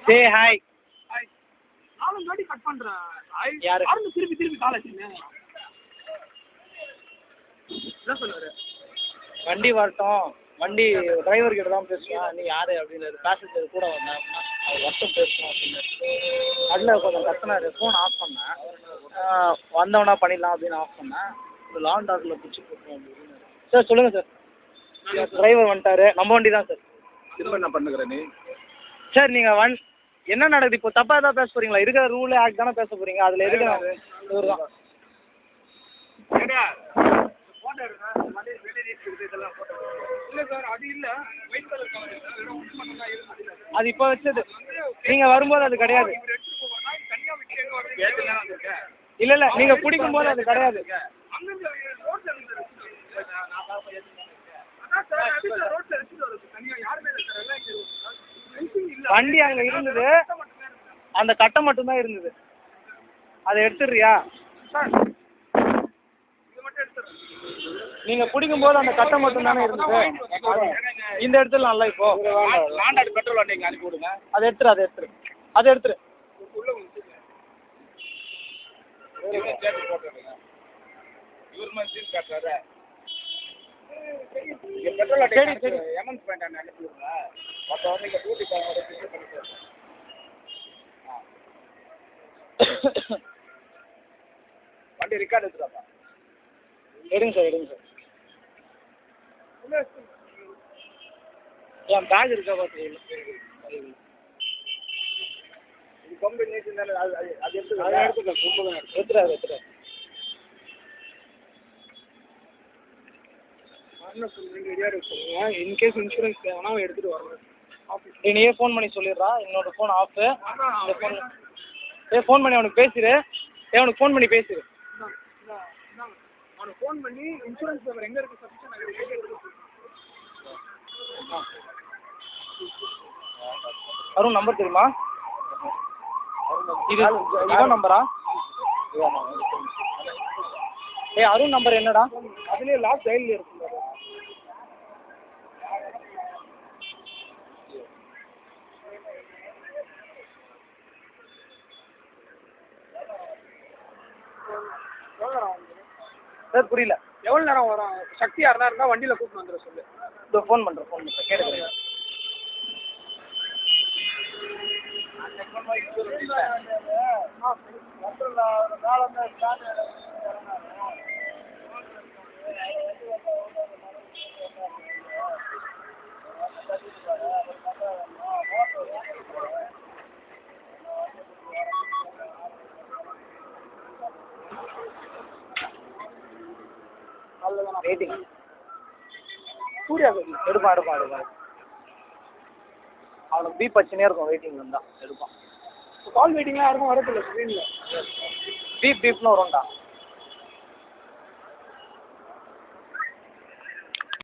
Say hi. நானும் காடி cut பண்றேன். யாரு? யாரும் திருப்பி கால் வச்சிருங்க. என்ன சொன்னாரு? வண்டி வரட்டும், வண்டி டிரைவர் கிட்ட தான் பேசுவேன், நீ யாரு அப்படின்னு பேசஞ்சர் கூட வந்தேன் அப்படின்னா அவர் மட்டும் பேசணும் அப்படின்னு அதில் கொஞ்சம் கத்துனாரு. ஃபோன் ஆஃப் பண்ணேன், வந்தவனா பண்ணிடலாம் அப்படின்னு ஆஃப் பண்ணேன். இந்த லாங் டாக்கில் பிடிச்சி போட்டோம் அப்படின்னு. சார் சொல்லுங்கள் சார். டிரைவர் வந்துட்டாரு, நம்ம வண்டி தான் சார். திரும்ப என்ன பண்ணுகிற நீ? சார் நீங்கள் என்ன நடக்குது இப்போ? தப்பாக ஏதாவது பேச போகிறீங்களா? இருக்கிற ரூல் ஆக்ட் தானே பேச போகிறீங்க, அதில் எதுக்கு இவர் தான். போட்டோ எடுங்க. இதெல்லாம் போட்டோ இல்லை சார், அது இல்லை. ஒயிட் கலர் கவர் அது இப்போ வச்சது, நீங்கள் வரும்போது அது கிடையாது. இல்லை இல்லை, நீங்கள் பிடிக்கும் போது அது கிடையாது. வண்டி அங்கே இருந்தது, அந்த கட்டை மட்டும்தான் இருந்தது. அதை எடுத்துடுறியா? நீங்கள் பிடிக்கும்போது அந்த கட்டை மட்டும் தானே இருந்தது. இந்த எடுத்துடலாம்ல இப்போ. லாண்டாடு பெட்ரோல் வண்டி அனுப்பி விடுங்க. அதை எடுத்துரு. பெட்ரோல் எமன்ஸ் பாயிண்ட் அனுப்பி விடுங்க. அப்போ வந்து இங்கே டியூட்டி வண்டி ரெக்கார்டு எடுத்துருப்பா. எடுங்க சார். என் பேக் இருக்கா பார்த்துருக்கீங்க? இது கொம்பு நீட்டு தானே, அது எடுத்துக்க. கொம்பு தான் எடுத்துரு. இன்கேஸ் இன்சூரன்ஸ் தேவைன்னா அவன் எடுத்துகிட்டு வரணும். நீயே ஃபோன் பண்ணி சொல்லிடுறா, என்னோட ஃபோன் ஆஃபு. இந்த ஃபோன் பண்ணி அவனுக்கு பேசிடு. அவனுக்கு ஃபோன் பண்ணி பேசிடு. அவனுக்கு ஃபோன் பண்ணி இன்சூரன்ஸ் பேப்பர் எங்கே இருக்குது சப்ஸ்கிரிப்ஷன் அருண் நம்பர் தெரியுமா? இது இவன் நம்பரா? அருண் நம்பர் என்னடா? அதுலேயே லாஸ்ட் டைலில் இருக்கும். சார் புரியல. எவ்வளோ நேரம் வரும்? சக்தி யாருனா இருந்தால் வண்டியில் கூப்பிட்டு வந்துட சொல்லு. இதோ ஃபோன் பண்ணுறேன் கேட்டுக்கிறேன். வெயிட்டிங். சூர்யா எடுப்பான். அவனுக்கு பீப் வச்சுனே இருக்கும், வெயிட்டிங் வந்தால் எடுப்பான். கால் வெயிட்டிங்லாம் யாருக்கும் வரதில்லை ஸ்க்ரீனில். பீப்னு வரும்டா.